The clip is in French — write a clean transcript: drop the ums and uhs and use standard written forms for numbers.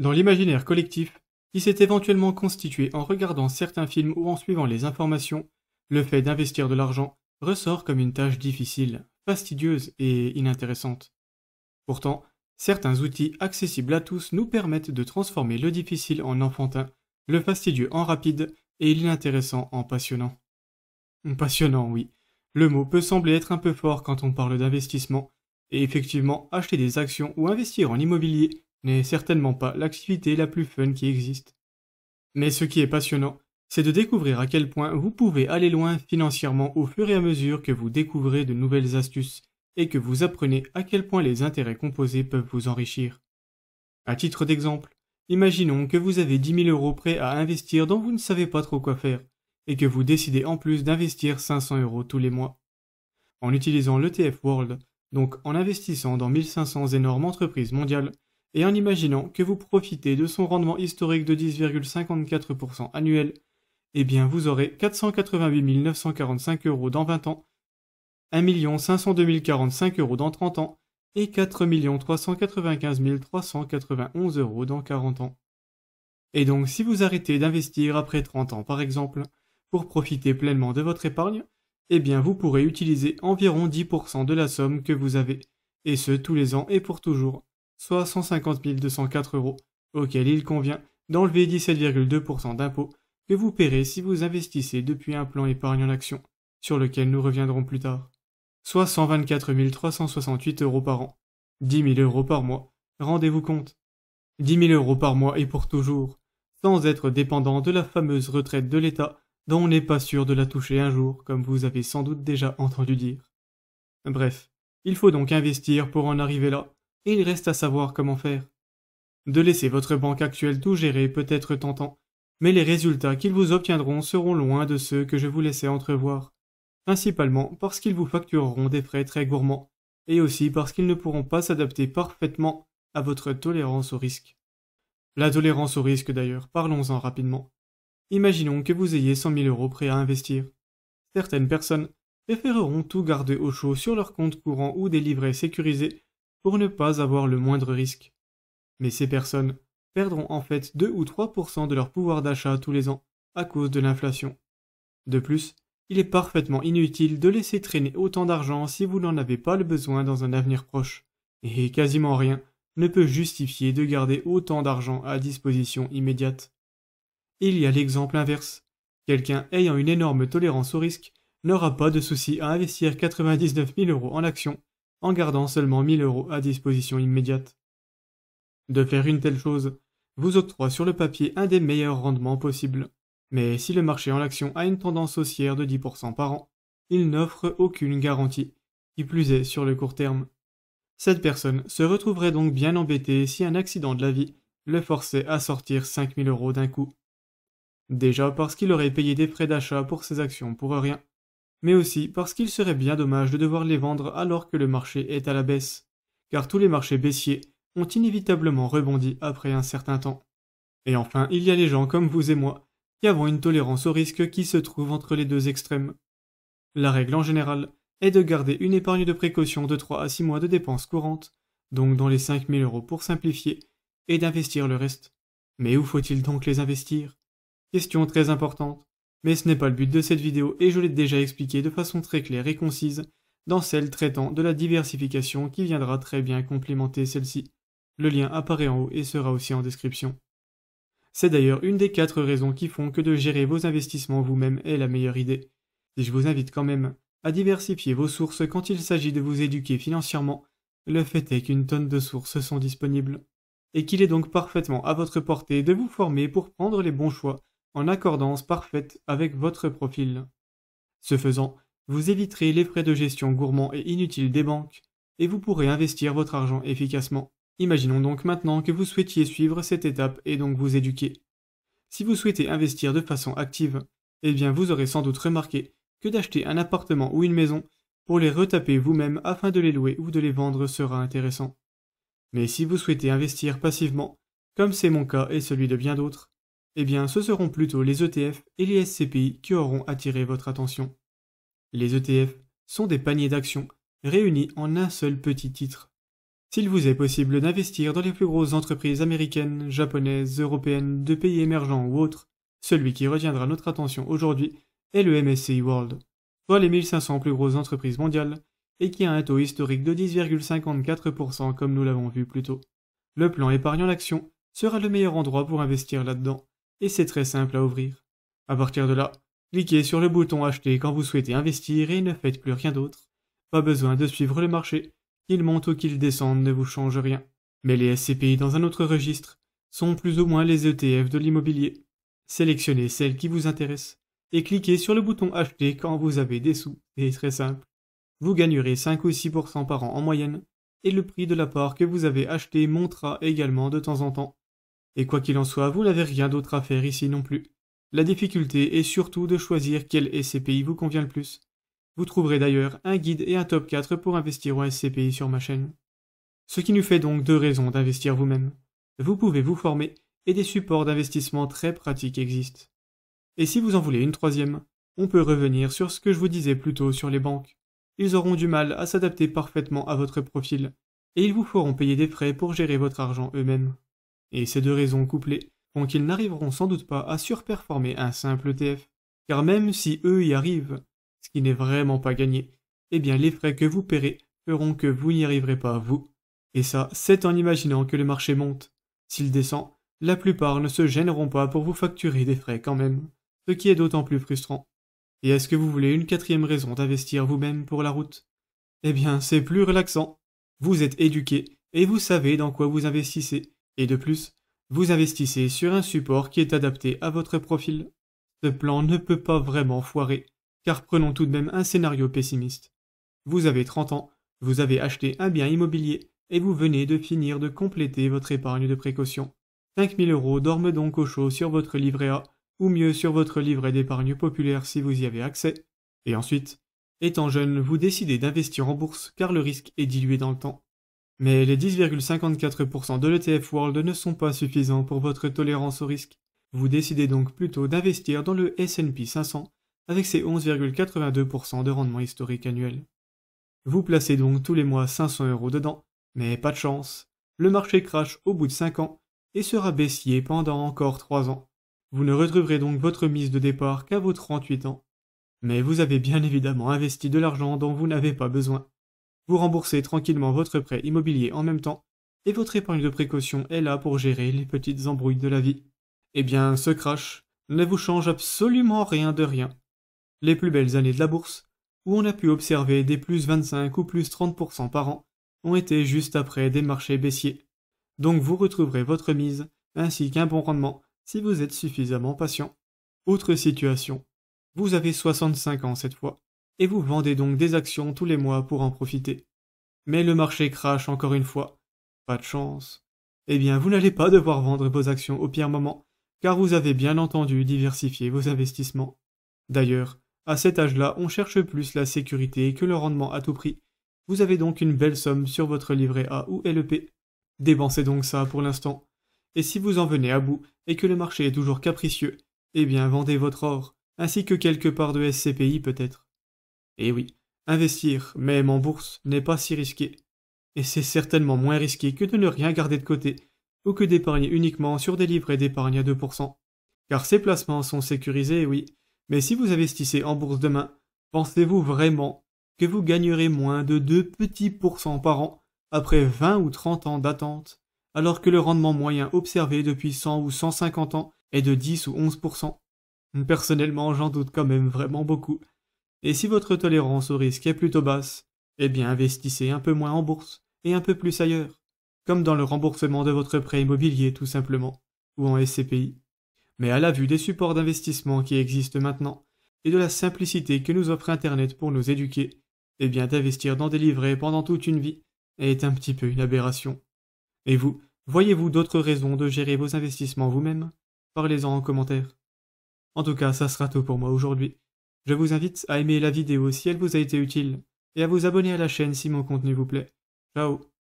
Dans l'imaginaire collectif, qui s'est éventuellement constitué en regardant certains films ou en suivant les informations, le fait d'investir de l'argent ressort comme une tâche difficile, fastidieuse et inintéressante. Pourtant, certains outils accessibles à tous nous permettent de transformer le difficile en enfantin, le fastidieux en rapide et l'inintéressant en passionnant. Passionnant, oui. Le mot peut sembler être un peu fort quand on parle d'investissement, et effectivement, acheter des actions ou investir en immobilier n'est certainement pas l'activité la plus fun qui existe. Mais ce qui est passionnant, c'est de découvrir à quel point vous pouvez aller loin financièrement au fur et à mesure que vous découvrez de nouvelles astuces et que vous apprenez à quel point les intérêts composés peuvent vous enrichir. À titre d'exemple, imaginons que vous avez 10 000 € prêts à investir dont vous ne savez pas trop quoi faire, et que vous décidez en plus d'investir 500 € tous les mois. En utilisant l'ETF World, donc en investissant dans 1500 énormes entreprises mondiales, et en imaginant que vous profitez de son rendement historique de 10,54% annuel, eh bien vous aurez 488 945 € dans 20 ans, 1 502 045 € dans 30 ans, et 4 395 391 € dans 40 ans. Et donc si vous arrêtez d'investir après 30 ans par exemple, pour profiter pleinement de votre épargne, eh bien vous pourrez utiliser environ 10% de la somme que vous avez, et ce tous les ans et pour toujours, soit 150 204 €, auquel il convient d'enlever 17,2% d'impôts que vous paierez si vous investissez depuis un plan épargne en action, sur lequel nous reviendrons plus tard, soit 124 368 € par an, 10 000 € par mois, rendez-vous compte. 10 000 € par mois et pour toujours, sans être dépendant de la fameuse retraite de l'État dont on n'est pas sûr de la toucher un jour, comme vous avez sans doute déjà entendu dire. Bref, il faut donc investir pour en arriver là, et il reste à savoir comment faire. De laisser votre banque actuelle tout gérer peut être tentant, mais les résultats qu'ils vous obtiendront seront loin de ceux que je vous laissais entrevoir, principalement parce qu'ils vous factureront des frais très gourmands, et aussi parce qu'ils ne pourront pas s'adapter parfaitement à votre tolérance au risque. La tolérance au risque d'ailleurs, parlons-en rapidement. Imaginons que vous ayez 100 000 € prêts à investir. Certaines personnes préféreront tout garder au chaud sur leur compte courant ou des livrets sécurisés pour ne pas avoir le moindre risque. Mais ces personnes perdront en fait 2 ou 3% de leur pouvoir d'achat tous les ans à cause de l'inflation. De plus, il est parfaitement inutile de laisser traîner autant d'argent si vous n'en avez pas le besoin dans un avenir proche, et quasiment rien ne peut justifier de garder autant d'argent à disposition immédiate. Il y a l'exemple inverse. Quelqu'un ayant une énorme tolérance au risque n'aura pas de souci à investir 99 000 € en actions en gardant seulement 1 000 € à disposition immédiate. De faire une telle chose vous octroie sur le papier un des meilleurs rendements possibles. Mais si le marché en action a une tendance haussière de 10% par an, il n'offre aucune garantie, qui plus est sur le court terme. Cette personne se retrouverait donc bien embêtée si un accident de la vie le forçait à sortir 5 000 € d'un coup. Déjà parce qu'il aurait payé des frais d'achat pour ses actions pour rien, mais aussi parce qu'il serait bien dommage de devoir les vendre alors que le marché est à la baisse, car tous les marchés baissiers ont inévitablement rebondi après un certain temps. Et enfin, il y a les gens comme vous et moi, qui avons une tolérance au risque qui se trouve entre les deux extrêmes. La règle en général est de garder une épargne de précaution de 3 à 6 mois de dépenses courantes, donc dans les 5 000 € pour simplifier, et d'investir le reste. Mais où faut-il donc les investir? Question très importante, mais ce n'est pas le but de cette vidéo et je l'ai déjà expliqué de façon très claire et concise dans celle traitant de la diversification qui viendra très bien complémenter celle-ci. Le lien apparaît en haut et sera aussi en description. C'est d'ailleurs une des 4 raisons qui font que de gérer vos investissements vous-même est la meilleure idée. Et je vous invite quand même à diversifier vos sources quand il s'agit de vous éduquer financièrement, le fait est qu'une tonne de sources sont disponibles, et qu'il est donc parfaitement à votre portée de vous former pour prendre les bons choix en accordance parfaite avec votre profil. Ce faisant, vous éviterez les frais de gestion gourmands et inutiles des banques, et vous pourrez investir votre argent efficacement. Imaginons donc maintenant que vous souhaitiez suivre cette étape et donc vous éduquer. Si vous souhaitez investir de façon active, eh bien vous aurez sans doute remarqué que d'acheter un appartement ou une maison pour les retaper vous-même afin de les louer ou de les vendre sera intéressant. Mais si vous souhaitez investir passivement, comme c'est mon cas et celui de bien d'autres, eh bien ce seront plutôt les ETF et les SCPI qui auront attiré votre attention. Les ETF sont des paniers d'actions réunis en un seul petit titre. S'il vous est possible d'investir dans les plus grosses entreprises américaines, japonaises, européennes, de pays émergents ou autres, celui qui retiendra notre attention aujourd'hui est le MSCI World, soit les 1500 plus grosses entreprises mondiales, et qui a un taux historique de 10,54% comme nous l'avons vu plus tôt. Le plan épargne en action sera le meilleur endroit pour investir là-dedans, et c'est très simple à ouvrir. À partir de là, cliquez sur le bouton acheter quand vous souhaitez investir et ne faites plus rien d'autre. Pas besoin de suivre le marché, qu'il monte ou qu'il descende ne vous change rien. Mais les SCPI dans un autre registre sont plus ou moins les ETF de l'immobilier. Sélectionnez celle qui vous intéresse et cliquez sur le bouton acheter quand vous avez des sous, c'est très simple. Vous gagnerez 5 ou 6% par an en moyenne, et le prix de la part que vous avez acheté montera également de temps en temps. Et quoi qu'il en soit, vous n'avez rien d'autre à faire ici non plus. La difficulté est surtout de choisir quel SCPI vous convient le plus. Vous trouverez d'ailleurs un guide et un top 4 pour investir en SCPI sur ma chaîne. Ce qui nous fait donc 2 raisons d'investir vous-même. Vous pouvez vous former et des supports d'investissement très pratiques existent. Et si vous en voulez une 3e, on peut revenir sur ce que je vous disais plus tôt sur les banques. Ils auront du mal à s'adapter parfaitement à votre profil, et ils vous feront payer des frais pour gérer votre argent eux-mêmes. Et ces 2 raisons couplées font qu'ils n'arriveront sans doute pas à surperformer un simple ETF, car même si eux y arrivent, ce qui n'est vraiment pas gagné, eh bien les frais que vous paierez feront que vous n'y arriverez pas vous. Et ça, c'est en imaginant que le marché monte. S'il descend, la plupart ne se gêneront pas pour vous facturer des frais quand même, ce qui est d'autant plus frustrant. Et est-ce que vous voulez une 4e raison d'investir vous-même pour la route? Eh bien, c'est plus relaxant. Vous êtes éduqué et vous savez dans quoi vous investissez. Et de plus, vous investissez sur un support qui est adapté à votre profil. Ce plan ne peut pas vraiment foirer, car prenons tout de même un scénario pessimiste. Vous avez 30 ans, vous avez acheté un bien immobilier et vous venez de finir de compléter votre épargne de précaution. 5 000 € dorment donc au chaud sur votre livret A, ou mieux sur votre livret d'épargne populaire si vous y avez accès. Et ensuite, étant jeune, vous décidez d'investir en bourse car le risque est dilué dans le temps. Mais les 10,54% de l'ETF World ne sont pas suffisants pour votre tolérance au risque. Vous décidez donc plutôt d'investir dans le S&P 500 avec ses 11,82% de rendement historique annuel. Vous placez donc tous les mois 500 € dedans, mais pas de chance. Le marché crache au bout de 5 ans et sera baissier pendant encore 3 ans. Vous ne retrouverez donc votre mise de départ qu'à vos 38 ans. Mais vous avez bien évidemment investi de l'argent dont vous n'avez pas besoin. Vous remboursez tranquillement votre prêt immobilier en même temps, et votre épargne de précaution est là pour gérer les petites embrouilles de la vie. Eh bien, ce crash ne vous change absolument rien de rien. Les plus belles années de la bourse, où on a pu observer des plus 25 ou plus 30% par an, ont été juste après des marchés baissiers. Donc vous retrouverez votre mise, ainsi qu'un bon rendement, si vous êtes suffisamment patient. Autre situation. Vous avez 65 ans cette fois, et vous vendez donc des actions tous les mois pour en profiter. Mais le marché crache encore une fois. Pas de chance. Eh bien, vous n'allez pas devoir vendre vos actions au pire moment, car vous avez bien entendu diversifié vos investissements. D'ailleurs, à cet âge-là, on cherche plus la sécurité que le rendement à tout prix. Vous avez donc une belle somme sur votre livret A ou LEP. Dépensez donc ça pour l'instant. Et si vous en venez à bout et que le marché est toujours capricieux, eh bien vendez votre or, ainsi que quelques parts de SCPI peut-être. Et oui, investir, même en bourse, n'est pas si risqué. Et c'est certainement moins risqué que de ne rien garder de côté, ou que d'épargner uniquement sur des livrets d'épargne à 2%. Car ces placements sont sécurisés, oui, mais si vous investissez en bourse demain, pensez-vous vraiment que vous gagnerez moins de 2 petits pourcents par an après 20 ou 30 ans d'attente, alors que le rendement moyen observé depuis 100 ou 150 ans est de 10 ou 11%. Personnellement, j'en doute quand même vraiment beaucoup. Et si votre tolérance au risque est plutôt basse, eh bien investissez un peu moins en bourse et un peu plus ailleurs, comme dans le remboursement de votre prêt immobilier tout simplement, ou en SCPI. Mais à la vue des supports d'investissement qui existent maintenant, et de la simplicité que nous offre Internet pour nous éduquer, eh bien d'investir dans des livrets pendant toute une vie est un petit peu une aberration. Et vous, voyez-vous d'autres raisons de gérer vos investissements vous-même? Parlez-en en commentaire. En tout cas, ça sera tout pour moi aujourd'hui. Je vous invite à aimer la vidéo si elle vous a été utile, et à vous abonner à la chaîne si mon contenu vous plaît. Ciao!